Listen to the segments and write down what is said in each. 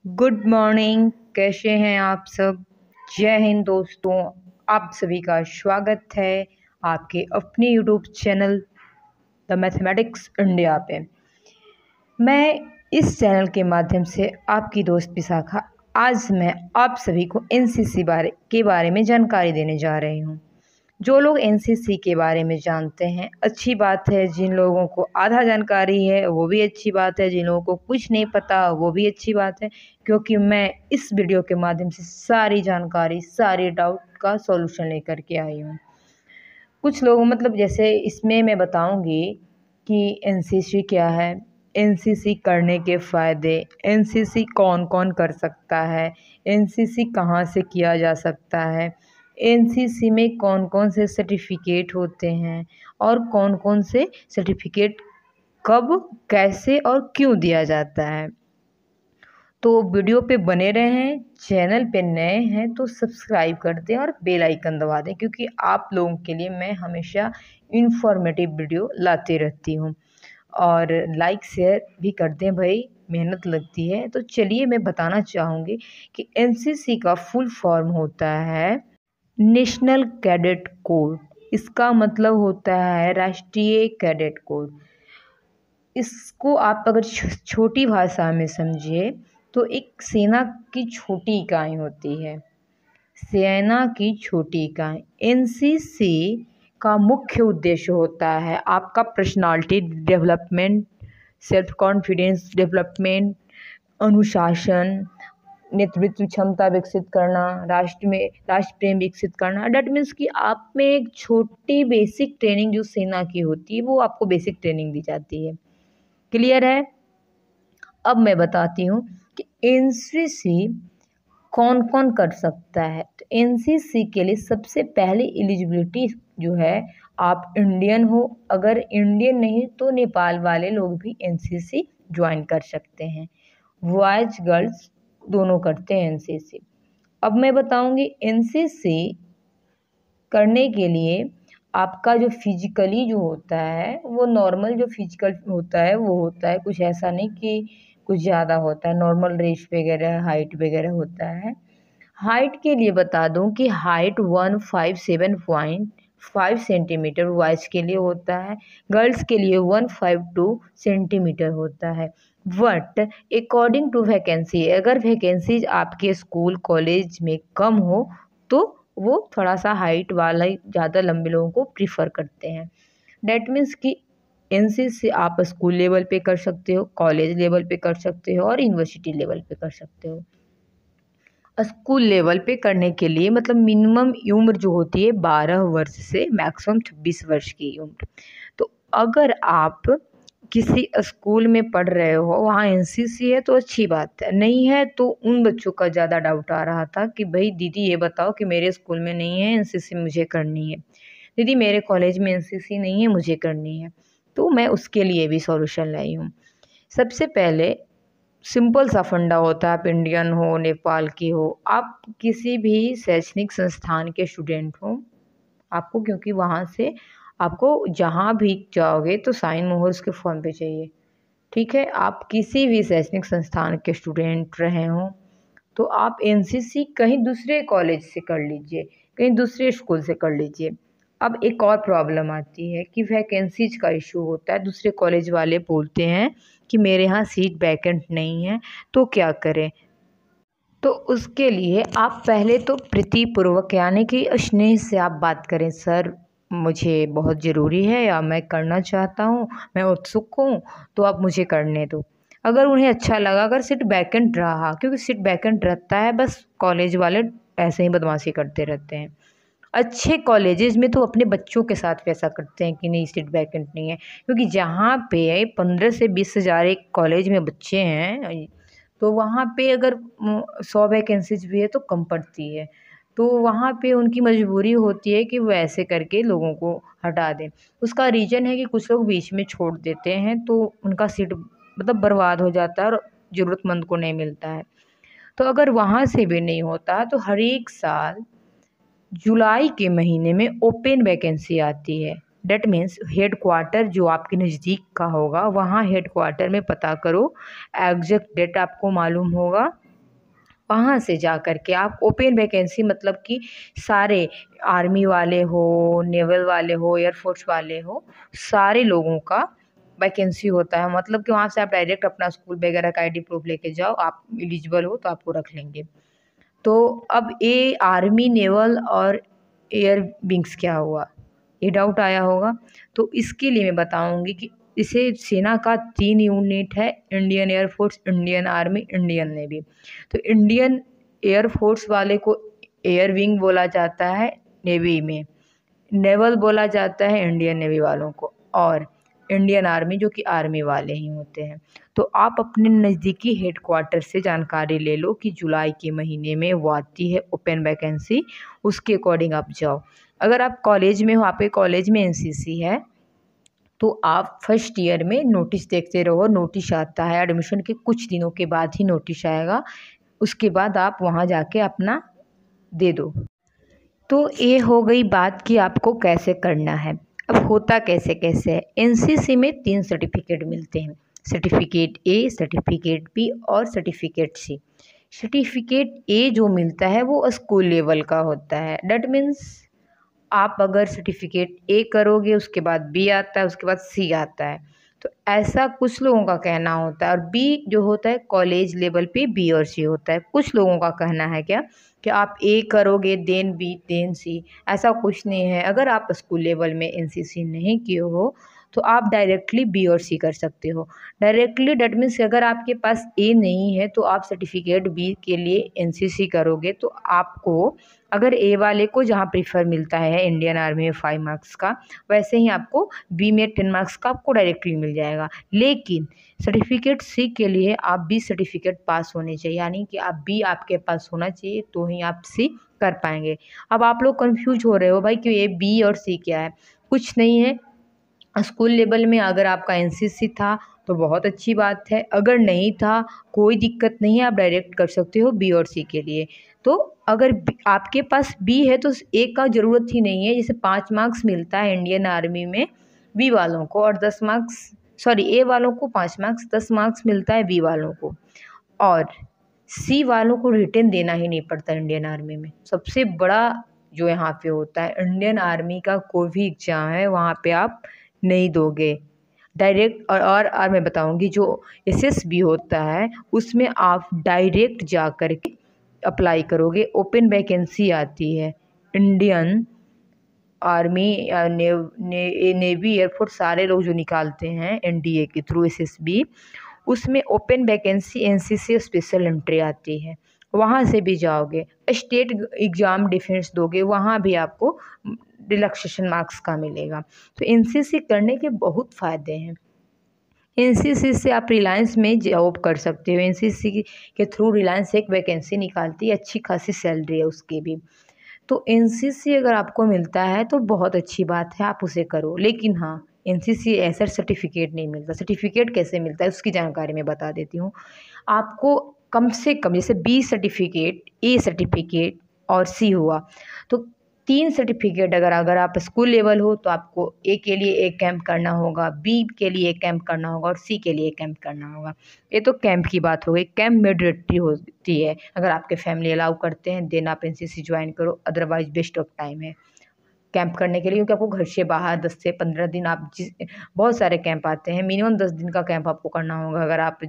Good morning. कैसे हैं आप सब? जय हिंद दोस्तों। आप सभी का स्वागत है आपके अपने YouTube channel the mathematics India पे। मैं इस चैनल के माध्यम से आपकी दोस्त विशाखा आज मैं आप सभी को एनसीसी के बारे में जानकारी देने जा रही हूँ। जो लोग एनसीसी के बारे में जानते हैं अच्छी बात है, जिन लोगों को आधा जानकारी है वो भी अच्छी बात है, जिन लोगों को कुछ नहीं पता वो भी अच्छी बात है, क्योंकि मैं इस वीडियो के माध्यम से सारी जानकारी सारे डाउट का सॉल्यूशन लेकर के आई हूँ। कुछ लोग जैसे इसमें मैं बताऊंगी कि एनसीसी क्या है, एनसीसी करने के फ़ायदे, एनसीसी कौन कौन कर सकता है, एनसीसी कहाँ से किया जा सकता है, एनसीसी में कौन कौन से सर्टिफिकेट होते हैं और कौन कौन से सर्टिफिकेट कब कैसे और क्यों दिया जाता है। तो वीडियो पे बने रहें। चैनल पे नए हैं तो सब्सक्राइब कर दें और बेल आइकन दबा दें, क्योंकि आप लोगों के लिए मैं हमेशा इन्फॉर्मेटिव वीडियो लाती रहती हूँ। और लाइक शेयर भी कर दें भाई, मेहनत लगती है। तो चलिए मैं बताना चाहूँगी कि एनसीसी का फुल फॉर्म होता है नेशनल कैडेट कोर। इसका मतलब होता है राष्ट्रीय कैडेट कोर। इसको आप अगर छोटी भाषा में समझिए तो एक सेना की छोटी इकाई होती है, सेना की छोटी इकाई। एनसीसी का मुख्य उद्देश्य होता है आपका personality development, self confidence development, अनुशासन, नेतृत्व क्षमता विकसित करना, राष्ट्र प्रेम विकसित करना। डैट मीन्स कि आप में एक छोटी बेसिक ट्रेनिंग जो सेना की होती है वो आपको बेसिक ट्रेनिंग दी जाती है। क्लियर है? अब मैं बताती हूँ कि एनसीसी कौन कौन कर सकता है। तो एनसीसी के लिए सबसे पहले एलिजिबिलिटी जो है, आप इंडियन हो, अगर इंडियन नहीं तो नेपाल वाले लोग भी एनसीसी ज्वाइन कर सकते हैं। बॉयज गर्ल्स दोनों करते हैं एनसीसी। अब मैं बताऊंगी एनसीसी करने के लिए आपका जो फिजिकली जो होता है वो नॉर्मल जो फिजिकल होता है वो होता है, कुछ ऐसा नहीं कि कुछ ज़्यादा होता है। नॉर्मल रेस वगैरह हाइट वगैरह होता है। हाइट के लिए बता दूं कि हाइट 157.5 सेंटीमीटर बॉयज़ के लिए होता है, गर्ल्स के लिए 152 सेंटीमीटर होता है। बट अकॉर्डिंग टू वैकेंसी, अगर वैकेंसीज आपके स्कूल कॉलेज में कम हो तो वो थोड़ा सा हाइट वाला ज़्यादा लंबे लोगों को प्रीफर करते हैं। डैट मीन्स कि एनसीसी आप स्कूल लेवल पे कर सकते हो, कॉलेज लेवल पे कर सकते हो और यूनिवर्सिटी लेवल पे कर सकते हो। स्कूल लेवल पे करने के लिए मिनिमम उम्र जो होती है 12 वर्ष से मैक्सिमम 26 वर्ष की उम्र। तो अगर आप किसी स्कूल में पढ़ रहे हो, वहाँ एनसीसी है तो अच्छी बात है, नहीं है तो उन बच्चों का ज़्यादा डाउट आ रहा था कि भाई दीदी ये बताओ कि मेरे स्कूल में नहीं है एनसीसी, मुझे करनी है। दीदी मेरे कॉलेज में एनसीसी नहीं है, मुझे करनी है। तो मैं उसके लिए भी सॉल्यूशन लाई हूँ। सबसे पहले सिंपल सा फंडा होता है, आप इंडियन हो, नेपाल की हो, आप किसी भी शैक्षणिक संस्थान के स्टूडेंट हो, आपको क्योंकि वहाँ से आपको जहाँ भी जाओगे तो साइन मोहर उसके फॉर्म पे चाहिए। ठीक है, आप किसी भी शैक्षणिक संस्थान के स्टूडेंट रहे हों तो आप एनसीसी कहीं दूसरे कॉलेज से कर लीजिए, कहीं दूसरे स्कूल से कर लीजिए। अब एक और प्रॉब्लम आती है कि वैकेंसीज का इशू होता है। दूसरे कॉलेज वाले बोलते हैं कि मेरे यहाँ सीट वैकेंट नहीं है, तो क्या करें? तो उसके लिए आप पहले तो प्रीतिपूर्वक यानी कि स्नेह से आप बात करें, सर मुझे बहुत ज़रूरी है या मैं करना चाहता हूँ, मैं उत्सुक हूँ, तो आप मुझे करने दो। अगर उन्हें अच्छा लगा, अगर सीट वैकेंट रहा, क्योंकि सीट वैकेंट रहता है, बस कॉलेज वाले ऐसे ही बदमाशी करते रहते हैं। अच्छे कॉलेजेस में तो अपने बच्चों के साथ वैसा करते हैं कि नहीं सीट वैकेंट नहीं है, क्योंकि जहाँ पे 15 से 20 हज़ार एक कॉलेज में बच्चे हैं तो वहाँ पे अगर 100 वैकेंसीज भी है तो कम पड़ती है। तो वहाँ पे उनकी मजबूरी होती है कि वो ऐसे करके लोगों को हटा दें। उसका रीज़न है कि कुछ लोग बीच में छोड़ देते हैं तो उनका सीट बर्बाद हो जाता है और ज़रूरतमंद को नहीं मिलता है। तो अगर वहाँ से भी नहीं होता तो हर एक साल जुलाई के महीने में ओपन वैकेंसी आती है। डेट मीन्स हेड क्वार्टर जो आपके नज़दीक का होगा वहाँ हेड क्वार्टर में पता करो, एग्जैक्ट डेट आपको मालूम होगा वहाँ से जा कर के आप ओपन वैकेंसी, मतलब कि सारे आर्मी वाले हो, नेवल वाले हो, एयरफोर्स वाले हो, सारे लोगों का वैकेंसी होता है। मतलब कि वहाँ से आप डायरेक्ट अपना स्कूल वगैरह का आईडी प्रूफ लेके जाओ, आप एलिजिबल हो तो आपको रख लेंगे। तो अब ये आर्मी, नेवल और एयर विंग्स क्या हुआ, ये डाउट आया होगा। तो इसके लिए मैं बताऊंगी कि इसे सेना का 3 यूनिट है, Indian air force, Indian army, Indian navy. तो इंडियन एयरफोर्स वाले को एयर विंग बोला जाता है नेवी में, नेवल बोला जाता है इंडियन नेवी वालों को, और इंडियन आर्मी जो कि आर्मी वाले ही होते हैं। तो आप अपने नज़दीकी हेडक्वार्टर से जानकारी ले लो कि जुलाई के महीने में वो आती है ओपन वैकेंसी, उसके अकॉर्डिंग आप जाओ। अगर आप कॉलेज में हो, आपके कॉलेज में एनसीसी है, तो आप फर्स्ट ईयर में नोटिस देखते रहो। नोटिस आता है एडमिशन के कुछ दिनों के बाद ही नोटिस आएगा, उसके बाद आप वहाँ जाके अपना दे दो। तो ये हो गई बात कि आपको कैसे करना है। अब होता कैसे कैसे है, एनसीसी में 3 सर्टिफिकेट मिलते हैं, सर्टिफिकेट ए, सर्टिफिकेट बी और सर्टिफिकेट सी। सर्टिफिकेट ए जो मिलता है वो स्कूल लेवल का होता है। डैट मीन्स आप अगर सर्टिफिकेट ए करोगे, उसके बाद बी आता है, उसके बाद सी आता है। तो ऐसा कुछ लोगों का कहना होता है। और बी जो होता है कॉलेज लेवल पे बी और सी होता है। कुछ लोगों का कहना है क्या कि आप ए करोगे देन बी देन सी, ऐसा कुछ नहीं है। अगर आप स्कूल लेवल में एनसीसी नहीं किए हो तो आप डायरेक्टली बी और सी कर सकते हो। डायरेक्टली डैट मीन्स अगर आपके पास ए नहीं है तो आप सर्टिफिकेट बी के लिए एनसीसी करोगे तो आपको, अगर ए वाले को जहाँ प्रीफर मिलता है इंडियन आर्मी में 5 मार्क्स का, वैसे ही आपको बी में 10 मार्क्स का आपको डायरेक्टली मिल जाएगा। लेकिन सर्टिफिकेट सी के लिए आप बी सर्टिफिकेट पास होने चाहिए, यानी कि आप बी आपके पास होना चाहिए तो ही आप सी कर पाएंगे। अब आप लोग कंफ्यूज हो रहे हो भाई कि ये बी और सी क्या है। कुछ नहीं है, स्कूल लेवल में अगर आपका एनसीसी था तो बहुत अच्छी बात है, अगर नहीं था कोई दिक्कत नहीं है, आप डायरेक्ट कर सकते हो बी और सी के लिए। तो अगर आपके पास बी है तो ए का ज़रूरत ही नहीं है। जैसे 5 मार्क्स मिलता है इंडियन आर्मी में बी वालों को, और 10 मार्क्स, सॉरी ए वालों को 5 मार्क्स, 10 मार्क्स मिलता है बी वालों को। और सी वालों को रिटन देना ही नहीं पड़ता इंडियन आर्मी में। सबसे बड़ा जो यहाँ पे होता है, इंडियन आर्मी का कोई भी एग्ज़ाम है वहाँ पे आप नहीं दोगे डायरेक्ट। और मैं बताऊंगी जो एसएसबी होता है उसमें आप डायरेक्ट जा कर के अप्लाई करोगे। ओपन वैकेंसी आती है इंडियन आर्मी, नेवी, एयरफोर्स, सारे लोग जो निकालते हैं एनडीए के थ्रू एसएसबी, उसमें open vacancy NCC special entry आती है, वहाँ से भी जाओगे। स्टेट एग्ज़ाम डिफेंस दोगे, वहाँ भी आपको रिलैक्सेशन मार्क्स का मिलेगा। तो एनसीसी करने के बहुत फ़ायदे हैं। एनसीसी से आप रिलायंस में जॉब कर सकते हो। एनसीसी के थ्रू रिलायंस एक वैकेंसी निकालती है, अच्छी खासी सैलरी है उसकी भी। तो एनसीसी अगर आपको मिलता है तो बहुत अच्छी बात है, आप उसे करो। लेकिन हाँ, एनसीसी ऐसा सर्टिफिकेट नहीं मिलता। सर्टिफिकेट कैसे मिलता है उसकी जानकारी मैं बता देती हूँ आपको। कम से कम जैसे बी सर्टिफिकेट, ए सर्टिफिकेट और सी हुआ, तो 3 सर्टिफिकेट अगर आप स्कूल लेवल हो तो आपको ए के लिए एक कैंप करना होगा, बी के लिए एक कैंप करना होगा और सी के लिए एक कैंप करना होगा। ये तो कैंप की बात हो गई। कैंप मैंडेटरी होती है, अगर आपके फैमिली अलाउ करते हैं देन आप एनसीसी ज्वाइन करो, अदरवाइज वेस्ट ऑफ टाइम है कैंप करने के लिए। क्योंकि आपको घर से बाहर 10 से 15 दिन आप बहुत सारे कैंप आते हैं, मिनिमम 10 दिन का कैंप आपको करना होगा। अगर आप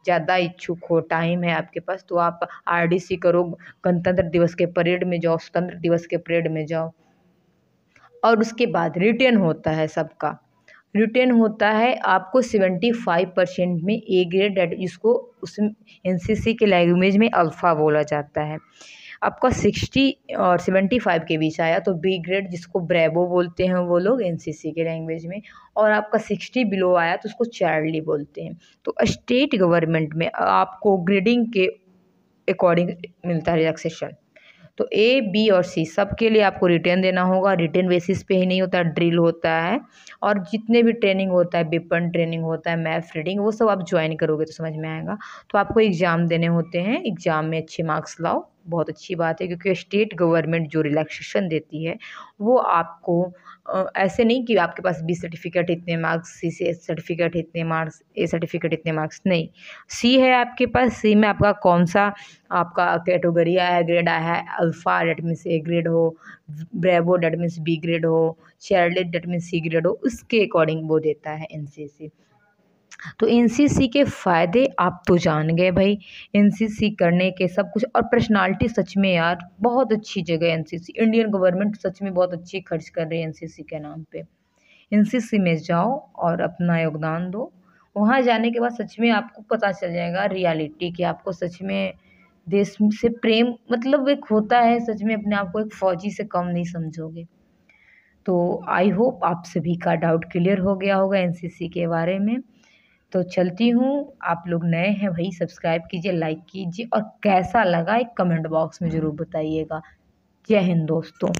ज़्यादा इच्छुक हो, टाइम है आपके पास, तो आप आरडीसी करो, गणतंत्र दिवस के परेड में जाओ, स्वतंत्र दिवस के परेड में जाओ। और उसके बाद रिटेन होता है सबका। रिटेन होता है आपको 75% में ए ग्रेड, जिसको उस एनसीसी के लैंग्वेज में अल्फ़ा बोला जाता है। आपका 60 और 75 के बीच आया तो बी ग्रेड, जिसको ब्रेवो बोलते हैं वो लोग एनसीसी के लैंग्वेज में। और आपका 60 बिलो आया तो उसको चार्ली बोलते हैं। तो स्टेट गवर्नमेंट में आपको ग्रेडिंग के अकॉर्डिंग मिलता है रिलैक्सेशन। तो ए, बी और सी सब के लिए आपको रिटर्न देना होगा। रिटर्न बेसिस पे ही नहीं होता, ड्रिल होता है और जितने भी ट्रेनिंग होता है, वेपन ट्रेनिंग होता है, मैथ रीडिंग, वो सब आप ज्वाइन करोगे तो समझ में आएगा। तो आपको एग्ज़ाम देने होते हैं, एग्ज़ाम में अच्छे मार्क्स लाओ, बहुत अच्छी बात है। क्योंकि स्टेट गवर्नमेंट जो रिलैक्सेशन देती है वो आपको ऐसे नहीं कि आपके पास बी सर्टिफिकेट इतने मार्क्स, सी से सर्टिफिकेट इतने मार्क्स, ए सर्टिफिकेट इतने मार्क्स, नहीं। सी है आपके पास, सी में आपका कौन सा आपका कैटेगरी आया है, ग्रेड आया है, alpha that means A grade हो, bravo that means B grade हो, Charlie that means C grade हो, उसके अकॉर्डिंग वो देता है एनसीसी। तो एनसीसी के फ़ायदे आप तो जान गए भाई, एनसीसी करने के सब कुछ। और पर्सनालिटी सच में यार बहुत अच्छी जगह है एनसीसी, इंडियन गवर्नमेंट सच में बहुत अच्छी खर्च कर रही है एनसीसी के नाम पे। एनसीसी में जाओ और अपना योगदान दो। वहाँ जाने के बाद सच में आपको पता चल जाएगा रियलिटी कि आपको सच में देश से प्रेम मतलब एक होता है, सच में अपने आप को एक फ़ौजी से कम नहीं समझोगे। तो आई होप आप सभी का डाउट क्लियर हो गया होगा एनसीसी के बारे में। तो चलती हूँ, आप लोग नए हैं भाई सब्सक्राइब कीजिए, लाइक कीजिए और कैसा लगा एक कमेंट बॉक्स में ज़रूर बताइएगा। जय हिंद दोस्तों।